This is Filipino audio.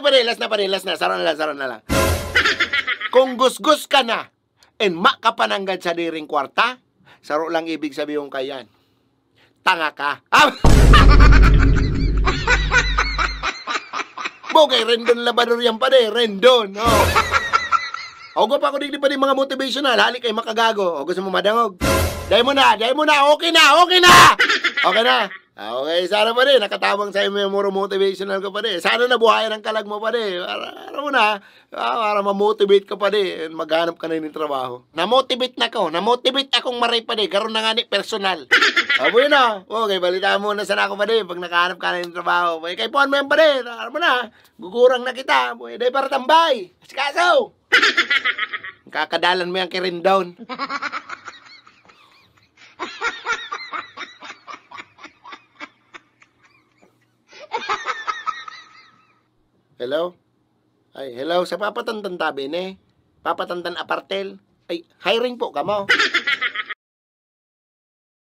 pare, last na. Saro na lang. Kung gusgus ka na, and makapananggad sa diring kwarta, saro lang ibig sabihin kayan. Tanga ka. Bogay, Rendon Labrador yan pa de, Rendon. Oh. Ogo pa ako digdi pa di mga motivational, halik kay makagago. O gusto mo madangog? Dahil mo na, okay na. Okay na. Okay, sana pa rin, nakatabang sa'yo may muro motivational ka pa rin. Sana nabuhayan ang kalag mo pa rin. Para mo na, para ma-motivate ka pa rin. Maghanap ka na ng trabaho. Na-motivate akong maray pa rin. Karoon na nga ni personal. Abo yun na. Okay, balitaan mo na sana ako pa rin. Pag nakahanap ka na ng trabaho. Kay puan mo yan pa rin. Para mo na, gugurang na kita. Dahil para tambay. Sikaso. Kakadalan mo yan kay Rendon. Hello? Ay, hello, sa papatantan tabi, ne? Papatantan apartel? Ay, hiring po ka mo.